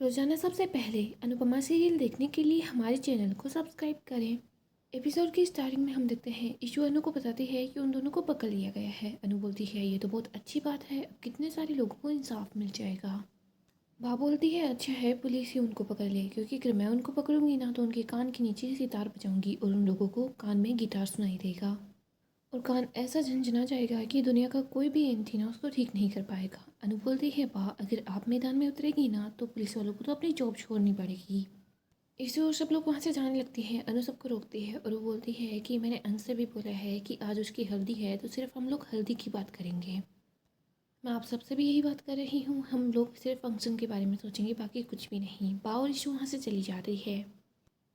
रोजाना सबसे पहले अनुपमा सीरियल देखने के लिए हमारे चैनल को सब्सक्राइब करें। एपिसोड की स्टार्टिंग में हम देखते हैं ईशु अनु को बताती है कि उन दोनों को पकड़ लिया गया है। अनु बोलती है ये तो बहुत अच्छी बात है, अब कितने सारे लोगों को इंसाफ मिल जाएगा। बा बोलती है अच्छा है पुलिस ही उनको पकड़ ले, क्योंकि अगर मैं उनको पकड़ूंगी ना तो उनके कान के नीचे से तार बजाऊंगी और उन लोगों को कान में गिटार सुनाई देगा और कान ऐसा झंझना जाएगा कि दुनिया का कोई भी एंटी ना उसको ठीक नहीं कर पाएगा। अनु बोलती है बा अगर आप मैदान में उतरेगी ना तो पुलिस वालों को तो अपनी जॉब छोड़नी पड़ेगी। इससे और सब लोग वहाँ से जाने लगती हैं। अनु सबको रोकती है और वो बोलती है कि मैंने अनु से भी बोला है कि आज उसकी हल्दी है तो सिर्फ हम लोग हल्दी की बात करेंगे। मैं आप सबसे भी यही बात कर रही हूँ, हम लोग सिर्फ फंक्शन के बारे में सोचेंगे, बाकी कुछ भी नहीं। बा और ईशु वहाँ से चली जाती है,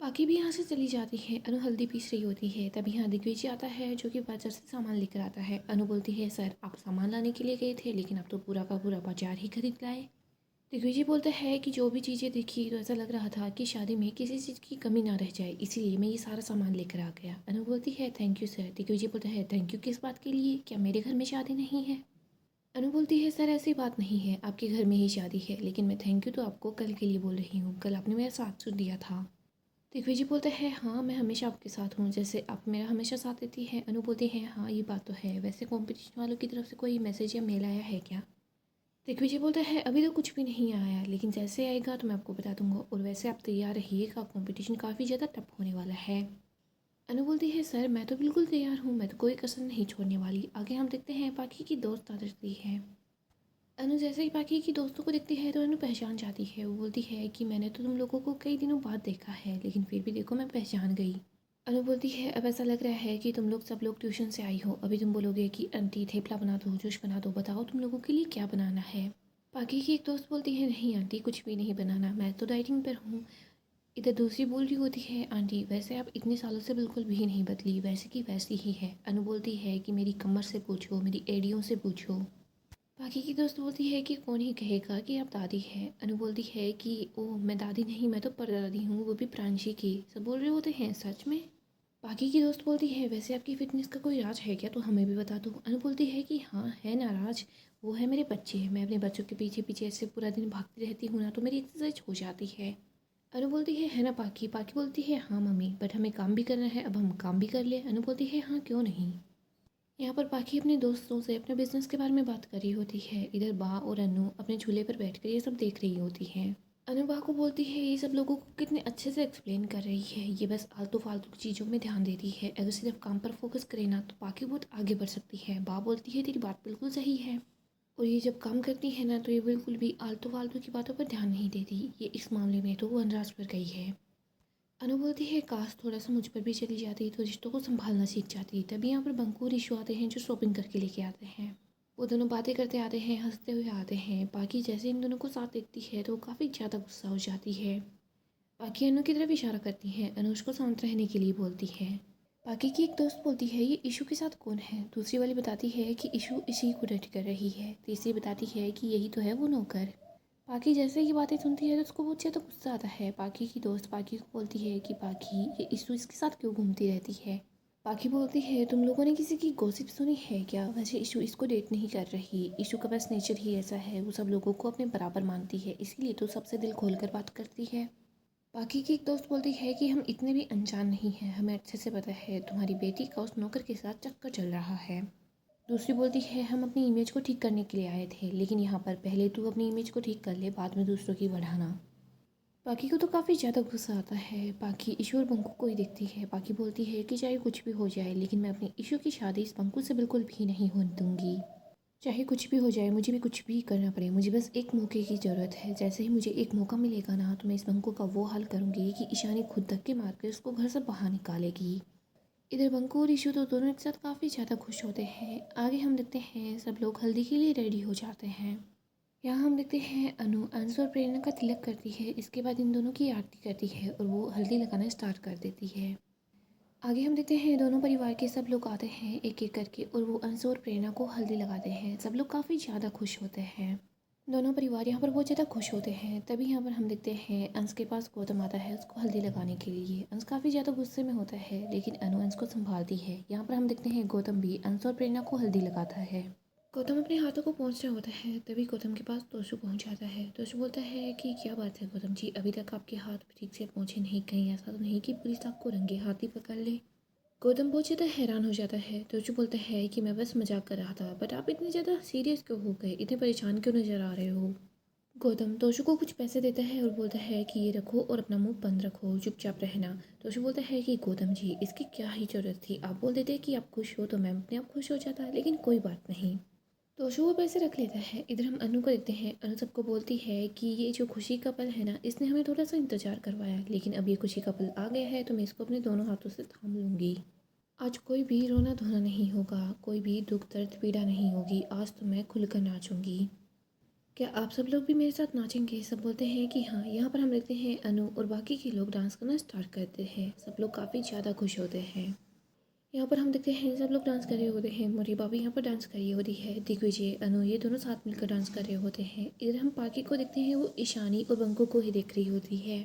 बाकी भी यहाँ से चली जाती है। अनु हल्दी पीस रही होती है, तभी यहाँ दिग्विजय आता है जो कि बाजार से सामान लेकर आता है। अनु बोलती है सर आप सामान लाने के लिए गए थे लेकिन आप तो पूरा का पूरा बाजार ही खरीद लाए। दिग्विजय बोलता है कि जो भी चीज़ें देखी तो ऐसा लग रहा था कि शादी में किसी चीज़ की कमी ना रह जाए, इसीलिए मैं ये सारा सामान लेकर आ गया। अनु बोलती है थैंक यू सर। दिग्विजय बोलता है थैंक यू किस बात के लिए, क्या मेरे घर में शादी नहीं है। अनु बोलती है सर ऐसी बात नहीं है, आपके घर में ही शादी है, लेकिन मैं थैंक यू तो आपको कल के लिए बोल रही हूँ, कल आपने मेरा साथ सुन दिया था। दिग्विजय बोलता है हाँ मैं हमेशा आपके साथ हूँ, जैसे आप मेरा हमेशा साथ देती हैं। अनु बोलती है हाँ ये बात तो है, वैसे कॉम्पिटिशन वालों की तरफ से कोई मैसेज या मेल आया है क्या। दिग्विजय बोलता है अभी तो कुछ भी नहीं आया, लेकिन जैसे आएगा तो मैं आपको बता दूंगा, और वैसे आप तैयार रहिएगा, कंपटीशन काफ़ी ज़्यादा टफ होने वाला है। अनु बोलती है सर मैं तो बिल्कुल तैयार हूँ, मैं तो कोई कसर नहीं छोड़ने वाली। आगे हम देखते हैं पाखी की दोस्त आ जाती है। अनु जैसे ही पाखी की दोस्तों को देखती है तो अनु पहचान जाती है। वो बोलती है कि मैंने तो तुम लोगों को कई दिनों बाद देखा है, लेकिन फिर भी देखो मैं पहचान गई। अनु बोलती है अब ऐसा लग रहा है कि तुम लोग सब लोग ट्यूशन से आई हो, अभी तुम बोलोगे कि आंटी थेपला बना दो, जूस बना दो, बताओ तुम लोगों के लिए क्या बनाना है। बाकी की एक दोस्त बोलती है नहीं आंटी कुछ भी नहीं बनाना, मैं तो डाइटिंग पर हूँ। इधर दूसरी बोल रही होती है आंटी वैसे आप इतने सालों से बिल्कुल भी नहीं बदली, वैसे की वैसी ही है। अनु बोलती है कि मेरी कमर से पूछो, मेरी एड़ियों से पूछो। बाकी की दोस्त बोलती है कि कौन ही कहेगा कि आप दादी हैं। अनु बोलती है कि ओह मैं दादी नहीं, मैं तो परदादी हूँ, वो भी प्रांशी की। सब बोल रहे होते हैं सच में। बाकी की दोस्त बोलती है वैसे आपकी फ़िटनेस का कोई राज है क्या, तो हमें भी बता दो। अनु बोलती है कि हाँ है ना राज, वो है मेरे बच्चे। मैं अपने बच्चों के पीछे पीछे ऐसे पूरा दिन भागती रहती हूँ ना तो मेरी एक्सरसाइज हो जाती है। अनु बोलती है ना पाकी। पाकी बोलती है हाँ मम्मी, बट हमें काम भी करना है, अब हम काम भी कर ले। अनु बोलती है हाँ क्यों नहीं। यहाँ पर पाकी अपने दोस्तों से अपने बिजनेस के बारे में बात कर रही होती है। इधर बा और अनु अपने झूले पर बैठकर ये सब देख रही होती है। अनु बा को बोलती है ये सब लोगों को कितने अच्छे से एक्सप्लेन कर रही है, ये बस आलतू फालतू की चीज़ों में ध्यान देती है, अगर सिर्फ काम पर फोकस करे ना तो पाकी बहुत आगे बढ़ सकती है। बा बोलती है तेरी बात बिल्कुल सही है, और ये जब काम करती है ना तो ये बिल्कुल भी आलतू फालतू की बातों पर ध्यान नहीं देती, ये इस मामले में तो वो अनराज पर गई है। अनु बोलती है काश थोड़ा सा मुझ पर भी चली जाती तो रिश्तों को संभालना सीख जाती। तभी यहाँ पर बंकू और ईशु आते हैं जो शॉपिंग करके लेके आते हैं। वो दोनों बातें करते आते हैं, हंसते हुए आते हैं। बाकी जैसे इन दोनों को साथ देखती है तो वो काफ़ी ज़्यादा गुस्सा हो जाती है। बाकी अनु की तरफ इशारा करती है, अनु उसको शांत रहने के लिए बोलती है। बाकी की एक दोस्त बोलती है ये ईशु के साथ कौन है। दूसरी वाली बताती है कि ईशु इसी को डेट कर रही है। तीसरी बताती है कि यही तो है वो नौकर। पाकी जैसे ये बातें सुनती है तो उसको बहुत ज़्यादा गुस्सा आता है। पाकी की दोस्त पाकी को बोलती है कि पाकी ये ईशु इसके साथ क्यों घूमती रहती है। पाकी बोलती है तुम लोगों ने किसी की गॉसिप सुनी है क्या, वैसे ईशु इसको डेट नहीं कर रही, ईशु का बस नेचर ही ऐसा है, वो सब लोगों को अपने बराबर मानती है, इसीलिए तो सबसे दिल खोल कर बात करती है। बाकी की एक दोस्त बोलती है कि हम इतने भी अनजान नहीं हैं, हमें अच्छे से पता है तुम्हारी बेटी का उस नौकर के साथ चक्कर चल रहा है। दूसरी बोलती है हम अपनी इमेज को ठीक करने के लिए आए थे, लेकिन यहाँ पर पहले तू अपनी इमेज को ठीक कर ले, बाद में दूसरों की बढ़ाना। बाकी को तो काफ़ी ज़्यादा गुस्सा आता है। बाकी ईशु और बंकू को ही देखती है। बाकी बोलती है कि चाहे कुछ भी हो जाए लेकिन मैं अपनी ईशु की शादी इस बंकू से बिल्कुल भी नहीं होने दूंगी। चाहे कुछ भी हो जाए, मुझे भी कुछ भी करना पड़े, मुझे बस एक मौके की ज़रूरत है। जैसे ही मुझे एक मौका मिलेगा ना तो मैं इस बंकू का वो हाल करूँगी कि ईशानी खुद धक्के मार कर उसको घर से बाहर निकालेगी। इधर बंकू और ईशु तो दोनों एक साथ काफ़ी ज़्यादा खुश होते हैं। आगे हम देखते हैं सब लोग हल्दी के लिए रेडी हो जाते हैं। यहाँ हम देखते हैं अनु अंशु और प्रेरणा का तिलक करती है, इसके बाद इन दोनों की आरती करती है और वो हल्दी लगाना स्टार्ट कर देती है। आगे हम देखते हैं दोनों परिवार के सब लोग आते हैं एक एक करके और वो अंशु और प्रेरणा को हल्दी लगाते हैं। सब लोग काफ़ी ज़्यादा खुश होते हैं। दोनों परिवार यहाँ पर बहुत ज़्यादा खुश होते हैं। तभी यहाँ पर हम देखते हैं अंश के पास गौतम आता है उसको हल्दी लगाने के लिए। अंश काफ़ी ज़्यादा गुस्से में होता है लेकिन अनु अंश को संभालती है। यहाँ पर हम देखते हैं गौतम भी अंश और प्रेरणा को हल्दी लगाता है। गौतम अपने हाथों को पहुँच रहा होता है, तभी गौतम के पास तोशु पहुँच जाता है। तोशु बोलता है कि क्या बात है गौतम जी, अभी तक आपके हाथ ठीक से पहुँचे नहीं, कहीं ऐसा तो नहीं कि पुलिस आपको रंगे हाथ ही पकड़ ले। गौतम बहुत ज़्यादा हैरान हो जाता है। तोशु बोलता है कि मैं बस मजाक कर रहा था, बट आप इतने ज़्यादा सीरियस क्यों हो गए, इतने परेशान क्यों नज़र आ रहे हो। गौतम तोशु को कुछ पैसे देता है और बोलता है कि ये रखो और अपना मुंह बंद रखो, चुपचाप रहना। तोशु बोलता है कि गौतम जी, इसकी क्या ही ज़रूरत थी, आप बोल देते कि आप खुश हो तो मैं अपने आप खुश हो जाता, लेकिन कोई बात नहीं। तोशु वो पैसे रख लेता है। इधर हम अनु को देखते हैं। अनु सबको बोलती है कि ये जो खुशी का पल है ना, इसने हमें थोड़ा सा इंतजार करवाया, लेकिन अब ये खुशी का पल आ गया है तो मैं इसको अपने दोनों हाथों से थाम लूँगी। आज कोई भी रोना धोना नहीं होगा, कोई भी दुख दर्द पीड़ा नहीं होगी, आज तो मैं खुलकर नाचूंगी। क्या आप सब लोग भी मेरे साथ नाचेंगे? सब बोलते हैं कि हाँ। यहाँ पर हम देखते हैं अनु और बाकी के लोग डांस करना स्टार्ट करते हैं। सब लोग काफ़ी ज़्यादा खुश होते हैं। यहाँ पर हम देखते हैं सब लोग डांस कर रहे होते हैं। मोरी भाभी यहाँ पर डांस कर रही होती है। दिग्विजय अनु ये दोनों साथ मिलकर डांस कर रहे होते हैं। इधर हम पाकी को देखते हैं, वो ईशानी और बंकू को ही देख रही होती है।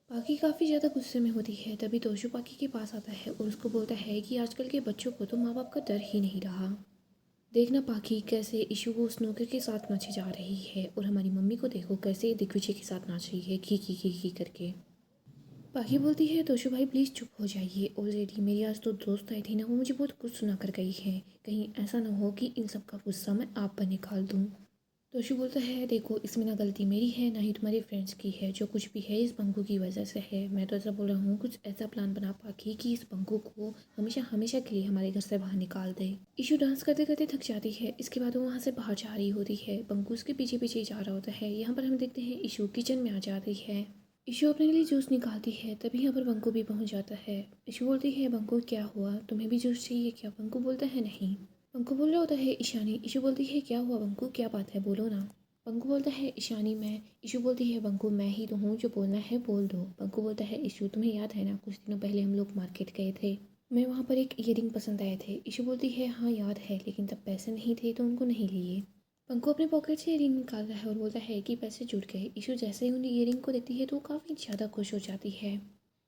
पाकी काफ़ी ज़्यादा गुस्से में होती है। तभी तोशु पाकी के पास आता है और उसको बोलता है कि आजकल के बच्चों को तो माँ बाप का डर ही नहीं रहा। देखना पाकी कैसे इशू को स्नोकर के साथ नाचे जा रही है, और हमारी मम्मी को देखो कैसे दिग्विजय के साथ नाच रही है, की करके। पाखी बोलती है तोशु भाई प्लीज़ चुप हो जाइए, ऑलरेडी मेरी आज तो दोस्त आई थी ना, वो मुझे बहुत कुछ सुना कर गई है, कहीं ऐसा ना हो कि इन सब का गुस्सा मैं आप पर निकाल दूँ। तोशु बोलता है देखो इसमें ना गलती मेरी है ना ही तुम्हारे फ्रेंड्स की है, जो कुछ भी है इस बंकू की वजह से है। मैं तो ऐसा बोल रहा हूँ कुछ ऐसा प्लान बना पाखी कि इस बंकू को हमेशा हमेशा के लिए हमारे घर से बाहर निकाल दे। इशू डांस करते करते थक जाती है। इसके बाद वो वहाँ से बाहर जा रही होती है। बंकू उसके पीछे पीछे जा रहा होता है। यहाँ पर हम देखते हैं इशू किचन में आ जाती है। इशू अपने लिए जूस निकालती है, तभी यहाँ पर बंकू भी पहुँच जाता है। इशू बोलती है बंकू क्या हुआ, तुम्हें भी जूस चाहिए क्या? बंकू बोलता है नहीं। बंकू बोल रहा होता है ईशानी। इशू बोलती है क्या हुआ बंकू, क्या बात है, बोलो ना। बंकू बोलता है ईशानी मैं। इशू बोलती है बंकू मैं ही तो हूँ, जो बोलना है बोल दो। बंकू बोलता है इशू तुम्हें याद है ना, कुछ दिनों पहले हम लोग मार्केट गए थे, मैं वहाँ पर एक ईयरिंग पसंद आए थे। इशू बोलती है हाँ याद है, लेकिन तब पैसे नहीं थे तो उनको नहीं लिए। पंकु अपने पॉकेट से ईयरिंग निकालता है और बोलता है कि पैसे जुट गए। इशू जैसे ही उन ईयरिंग को देखती है तो वो काफ़ी ज़्यादा खुश हो जाती है।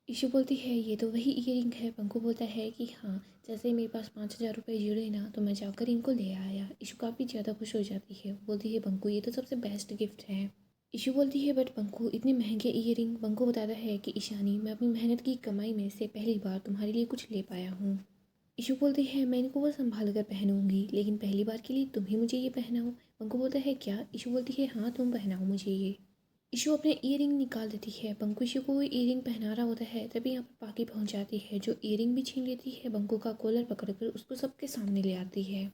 इशू बोलती है ये तो वही ईयरिंग है। पंकु बोलता है कि हाँ, जैसे ही मेरे पास 5,000 रुपये जुड़े ना तो मैं जाकर इनको ले आया। इशू काफ़ी ज़्यादा खुश हो जाती है, बोलती है पंकु ये तो सबसे बेस्ट गिफ्ट है। इशू बोलती है बट पंकु इतने महंगे ईयरिंग। पंकु बताता है कि ईशानी मैं अपनी मेहनत की कमाई में से पहली बार तुम्हारे लिए कुछ ले पाया हूँ। इशू बोलती है मैं इनको वो संभाल कर पहनूंगी, लेकिन पहली बार के लिए तुम ही मुझे ये पहनाओ। पंकु बोलता है क्या? इशू बोलती है हाँ तुम पहनाओ मुझे ये। इशू अपने ईयरिंग निकाल देती है। बंकु इशू को वो ईयरिंग पहना रहा होता है, तभी यहाँ पर पाकी पहुँच जाती है, जो ईयरिंग भी छीन लेती है। बंकु का कॉलर पकड़कर उसको सबके सामने ले आती है।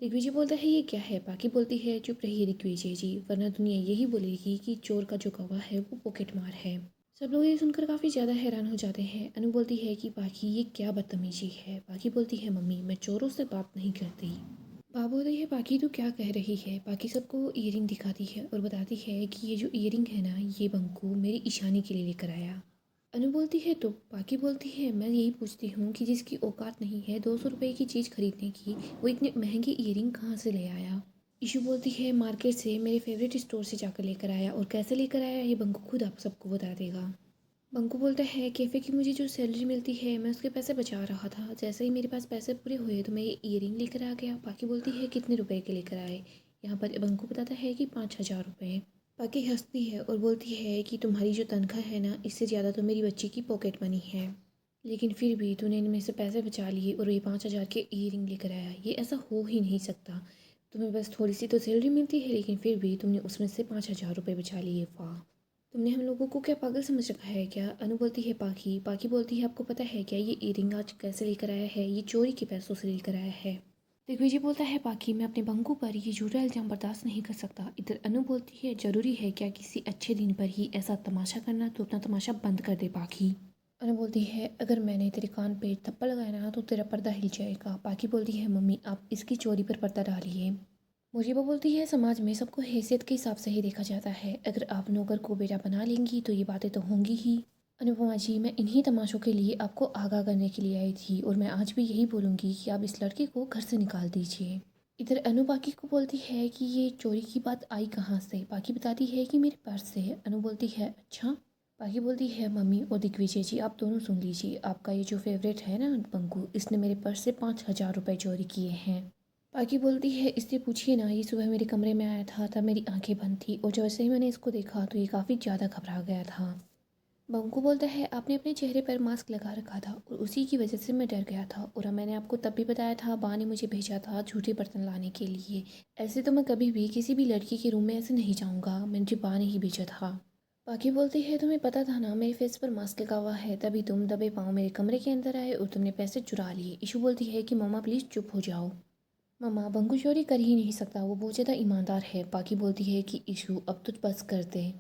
दिग्विजय बोलता है ये क्या है? पाकी बोलती है चुप रहिए दिग्विजय जी, वरना दुनिया यही बोलेगी कि चोर का जो गवाह है वो पॉकेट मार है। सब लोग ये सुनकर काफ़ी ज़्यादा हैरान हो जाते हैं। अनु बोलती है कि पाकी ये क्या बदतमीजी है। पाकी बोलती है मम्मी मैं चोरों से बात नहीं करती। बाबू बोलती है पाकी तू क्या कह रही है। पाकी सबको ईयरिंग दिखाती है और बताती है कि ये जो ईयरिंग है ना, ये बंकू मेरी ईशानी के लिए लेकर आया। अनु बोलती है तो पाकी बोलती है मैं यही पूछती हूँ कि जिसकी औकात नहीं है 200 रुपये की चीज़ खरीदने की, वो इतने महंगे ईयरिंग कहाँ से ले आया। इशू बोलती है मार्केट से मेरे फेवरेट स्टोर से जाकर लेकर आया, और कैसे लेकर आया ये बंकू खुद आप सबको बता देगा। बंकू बोलता है कैफ़े की मुझे जो सैलरी मिलती है मैं उसके पैसे बचा रहा था, जैसे ही मेरे पास पैसे पूरे हुए तो मैं ये ईयरिंग लेकर आ गया। पाकी बोलती है कितने रुपए के लेकर आए? यहाँ पर बंकू बताता है कि 5,000 रुपये। पाकी हंसती है और बोलती है कि तुम्हारी जो तनख्वाह है ना, इससे ज़्यादा तो मेरी बच्ची की पॉकेट मनी है, लेकिन फिर भी तूने इनमें से पैसे बचा लिए और ये 5,000 के ईयरिंग लेकर आया, ये ऐसा हो ही नहीं सकता। तुम्हें बस थोड़ी सी तो सैलरी मिलती है, लेकिन फिर भी तुमने उसमें से 5,000 रुपये बचा लिए, वाह। तुमने हम लोगों को क्या पागल समझ रखा है क्या? अनु बोलती है पाकी। पाकी बोलती है आपको पता है क्या ये ईयरिंग आज कैसे लेकर आया है? ये चोरी के पैसों से लेकर आया है। दिग्विजय बोलता है पाकी मैं अपने बंकू पर ये झूठा इल्जाम बर्दाश्त नहीं कर सकता। इधर अनु बोलती है ज़रूरी है क्या किसी अच्छे दिन पर ही ऐसा तमाशा करना, तो अपना तमाशा बंद कर दे पाकी। अनु बोलती है अगर मैंने तेरे कान पे थप्पड़ लगाया ना तो तेरा पर्दा हिल जाएगा। पाकी बोलती है मम्मी आप इसकी चोरी पर पर्दा डालिए। मुजीबा बोलती है समाज में सबको हैसियत के हिसाब से ही देखा जाता है, अगर आप नौकर को बेटा बना लेंगी तो ये बातें तो होंगी ही। अनुपमा जी मैं इन्हीं तमाशों के लिए आपको आगाह करने के लिए आई थी, और मैं आज भी यही बोलूँगी कि आप इस लड़के को घर से निकाल दीजिए। इधर अनु बाकी को बोलती है कि ये चोरी की बात आई कहाँ से। बाकी बताती है कि मेरे पर्स से। अनु बोलती है अच्छा। बाकी बोलती है मम्मी और दिग्विजय जी आप दोनों सुन लीजिए, आपका ये जो फेवरेट है ना बंकू, इसने मेरे पर्स से 5,000 रुपये चोरी किए हैं। पाकी बोलती है, इसलिए पूछिए ना, ये सुबह मेरे कमरे में आया था, तब मेरी आंखें बंद थी और जैसे ही मैंने इसको देखा तो ये काफ़ी ज़्यादा घबरा गया था। बंकू बोलता है, आपने अपने चेहरे पर मास्क लगा रखा था और उसी की वजह से मैं डर गया था, और मैंने आपको तब भी बताया था, बा ने मुझे भेजा था झूठे बर्तन लाने के लिए। ऐसे तो मैं कभी भी किसी भी लड़की के रूम में ऐसे नहीं जाऊंगा, मुझे बा ने ही भेजा था। बाकी बोलती है, तुम्हें पता था ना मेरे फेस पर मास्क लगा हुआ है, तभी तुम दबे पाँव मेरे कमरे के अंदर आए और तुमने पैसे चुरा लिए। ईशू बोलती है कि मम्मा प्लीज़ चुप हो जाओ। मम्मा, बंकू चोरी कर ही नहीं सकता, वो बहुत ज़्यादा ईमानदार है। बाकी बोलती है कि ईशू अब तो बस कर दे।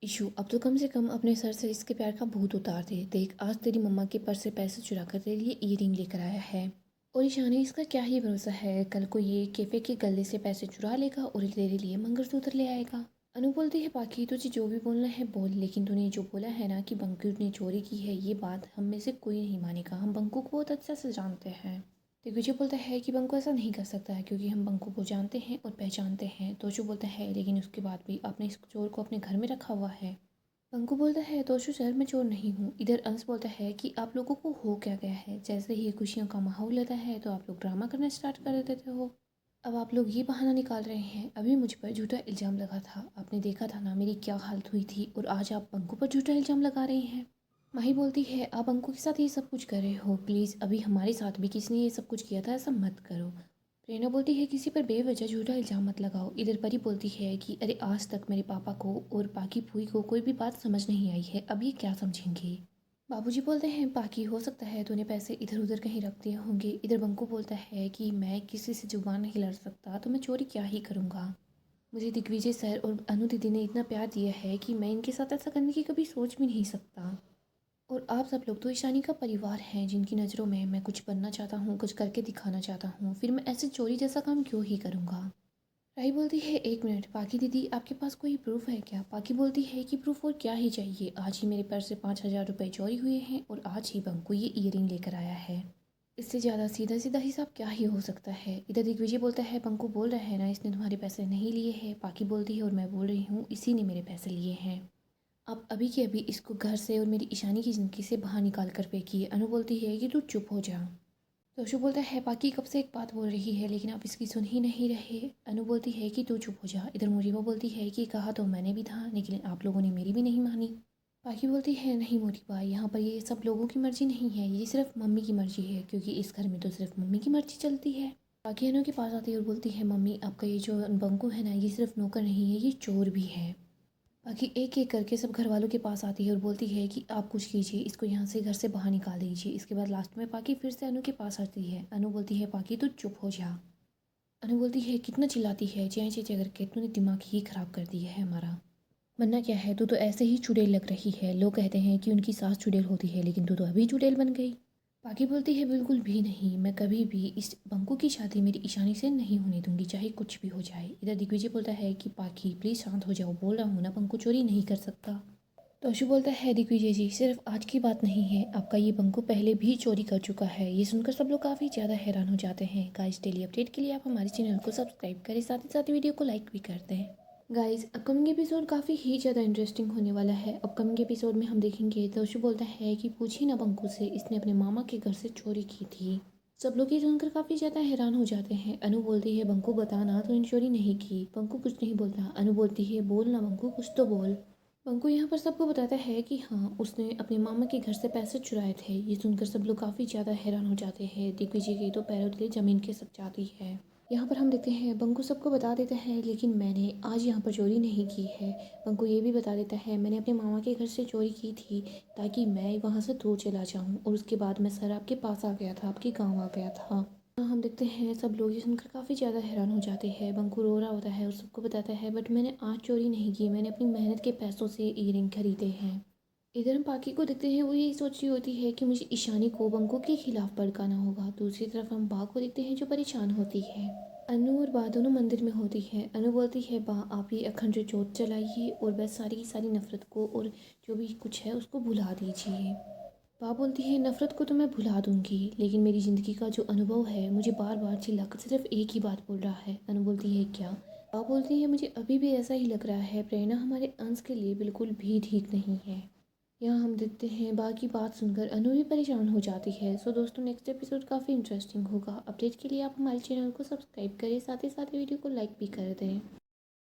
ईशू, अब तो कम से कम अपने सर से इसके प्यार का भूत उतार दे। देख, आज तेरी मम्मा के पर्स से पैसे चुरा कर तेरे लिए ईयरिंग लेकर आया है। और ईशानी, इसका क्या ही भरोसा है, कल को ये कैफ़े के गले से पैसे चुरा लेगा और तेरे लिए मंगलसूत्र ले आएगा। अनु बोलती है, बाकी तुझे जो भी बोलना है बोल, लेकिन तूने जो बोला है ना कि बंकू ने चोरी की है, ये बात हम में से कोई नहीं मानेगा। हम बंकू को बहुत अच्छा से जानते हैं। दिग्विजय बोलता है कि बंकू ऐसा नहीं कर सकता है, क्योंकि हम बंकू को जानते हैं और पहचानते हैं। तोशु बोलता है, लेकिन उसके बाद भी आपने इस चोर को अपने घर में रखा हुआ है। बंकू बोलता है, तोशु सर, मैं चोर नहीं हूँ। इधर अंश बोलता है कि आप लोगों को हो क्या गया है, जैसे ही खुशियों का माहौल लेता है तो आप लोग ड्रामा करना स्टार्ट कर देते हो। अब आप लोग ये बहाना निकाल रहे हैं, अभी मुझ पर झूठा इल्ज़ाम लगा था, आपने देखा था ना मेरी क्या हालत हुई थी, और आज आप बंकू पर झूठा इल्ज़ाम लगा रहे हैं। माही बोलती है, आप अंकु के साथ ये सब कुछ कर रहे हो, प्लीज़, अभी हमारे साथ भी किसी ने ये सब कुछ किया था, ऐसा मत करो। प्रेरणा बोलती है, किसी पर बेवजह झूठा इल्ज़ाम मत लगाओ। इधर परी बोलती है कि अरे आज तक मेरे पापा को और बाकी फूई को कोई भी बात समझ नहीं आई है, अब ये क्या समझेंगे। बाबूजी बोलते हैं, बाकी हो सकता है तूने पैसे इधर उधर कहीं रख दिए होंगे। इधर बंकू बोलता है कि मैं किसी से जुबान नहीं लड़ सकता, तो मैं चोरी क्या ही करूँगा। मुझे दिग्विजय सर और अनु दीदी ने इतना प्यार दिया है कि मैं इनके साथ ऐसा करने की कभी सोच भी नहीं सकता। और आप सब लोग तो ईशानी का परिवार हैं, जिनकी नज़रों में मैं कुछ बनना चाहता हूँ, कुछ करके दिखाना चाहता हूँ, फिर मैं ऐसे चोरी जैसा काम क्यों ही करूँगा। राही बोलती है, एक मिनट पाकी दीदी, आपके पास कोई प्रूफ है क्या। पाकी बोलती है कि प्रूफ और क्या ही चाहिए, आज ही मेरे पर्स से 5,000 रुपये चोरी हुए हैं और आज ही बंकू ये ईयरिंग लेकर आया है। इससे ज़्यादा सीधा सीधा हिसाब क्या ही हो सकता है। इधर दिग्विजय बोलता है, बंकू बोल रहा है ना इसने तुम्हारे पैसे नहीं लिए हैं। पाकी बोलती है, और मैं बोल रही हूँ इसी ने मेरे पैसे लिए हैं। आप अभी के अभी इसको घर से और मेरी ईशानी की ज़िंदगी से बाहर निकाल कर फेंकिए। अनु बोलती है कि तू चुप हो जा। तोशु बोलता है, बाकी कब से एक बात बोल रही है, लेकिन आप इसकी सुन ही नहीं रहे। अनु बोलती है कि तू चुप हो जा। इधर मुरीबा बोलती है कि कहा तो मैंने भी था, लेकिन आप लोगों ने मेरी भी नहीं मानी। बाकी बोलती है, नहीं मुरीबा, यहाँ पर ये सब लोगों की मर्ज़ी नहीं है, ये सिर्फ मम्मी की मर्ज़ी है, क्योंकि इस घर में तो सिर्फ मम्मी की मर्ज़ी चलती है। बाकी अनु के पास आती है और बोलती है, मम्मी आपका ये जो बंकू है ना, ये सिर्फ नौकर नहीं है, ये चोर भी है। बाकी एक एक करके सब घर वालों के पास आती है और बोलती है कि आप कुछ कीजिए, इसको यहाँ से घर से बाहर निकाल दीजिए। इसके बाद लास्ट में पाकी फिर से अनु के पास आती है। अनु बोलती है, पाकी तू चुप हो जा। अनु बोलती है, कितना चिल्लाती है, चें चें चें करके तूने दिमाग ही ख़राब कर दिया है हमारा। बनना क्या है, तू तो ऐसे ही चुड़ैल लग रही है। लोग कहते हैं कि उनकी सास चुड़ैल होती है, लेकिन तू तो अभी चुड़ैल बन गई। बाकी बोलती है, बिल्कुल भी नहीं, मैं कभी भी इस बंकू की शादी मेरी ईशानी से नहीं होने दूंगी, चाहे कुछ भी हो जाए। इधर दिग्विजय बोलता है कि पाकी प्लीज़ शांत हो जाओ, बोल रहा हूँ ना बंकू चोरी नहीं कर सकता। तो अशु बोलता है, दिग्विजय जी, सिर्फ आज की बात नहीं है, आपका ये बंकू पहले भी चोरी कर चुका है। ये सुनकर सब लोग काफ़ी ज़्यादा हैरान हो जाते हैं। गाइस, डेली अपडेट के लिए आप हमारे चैनल को सब्सक्राइब करें, साथ ही साथ वीडियो को लाइक भी करते हैं। गाइस, अपकमिंग एपिसोड काफ़ी ही ज़्यादा इंटरेस्टिंग होने वाला है। अपकमिंग एपिसोड में हम देखेंगे तो अशु बोलता है कि पूछिए ना बंकू से, इसने अपने मामा के घर से चोरी की थी। सब लोग ये सुनकर काफ़ी ज़्यादा हैरान हो जाते हैं। अनु बोलती है, बंकू बताना, तो इन चोरी नहीं की। बंकू कुछ नहीं बोलता। अनु बोलती है, बोल ना बंकू, कुछ तो बोल। बंकू यहाँ पर सबको बताता है कि हाँ, उसने अपने मामा के घर से पैसे चुराए थे। ये सुनकर सब लोग काफ़ी ज़्यादा हैरान हो जाते हैं। दिग्विजय की तो पैरों तले ज़मीन खिसक जाती है। यहाँ पर हम देखते हैं बंकू सबको बता देता है, लेकिन मैंने आज यहाँ पर चोरी नहीं की है। बंकू ये भी बता देता है, मैंने अपने मामा के घर से चोरी की थी, ताकि मैं वहाँ से दूर चला जाऊँ, और उसके बाद मैं सर आपके पास आ गया था, आपके गाँव आ गया था। हम देखते हैं सब लोग ये सुनकर काफ़ी ज़्यादा हैरान हो जाते हैं। बंकू रो रहा होता है और सबको बताता है, बट मैंने आज चोरी नहीं की, मैंने अपनी मेहनत के पैसों से ईयरिंग खरीदे हैं। इधर हम पाकी को देखते हैं, वो यही सोच रही होती है कि मुझे ईशानी को बंकू के खिलाफ भड़काना होगा। दूसरी तरफ हम बा को देखते हैं, जो परेशान होती है। अनु और बा दोनों मंदिर में होती है। अनु बोलती है, बा आप ये अखंड जोत जलाइए और बस सारी की सारी नफरत को और जो भी कुछ है उसको भुला दीजिए। बा बोलती है, नफ़रत को तो मैं भुला दूंगी, लेकिन मेरी ज़िंदगी का जो अनुभव है मुझे बार बार चिल्लाकर सिर्फ एक ही बात बोल रहा है। अनु बोलती है, क्या। बा बोलती है, मुझे अभी भी ऐसा ही लग रहा है, प्रेरणा हमारे अंश के लिए बिल्कुल भी ठीक नहीं है। यहाँ हम देखते हैं बाकी बात सुनकर अनु भी परेशान हो जाती है। सो दोस्तों नेक्स्ट एपिसोड काफ़ी इंटरेस्टिंग होगा। अपडेट के लिए आप हमारे चैनल को सब्सक्राइब करें, साथ ही वीडियो को लाइक भी कर दें।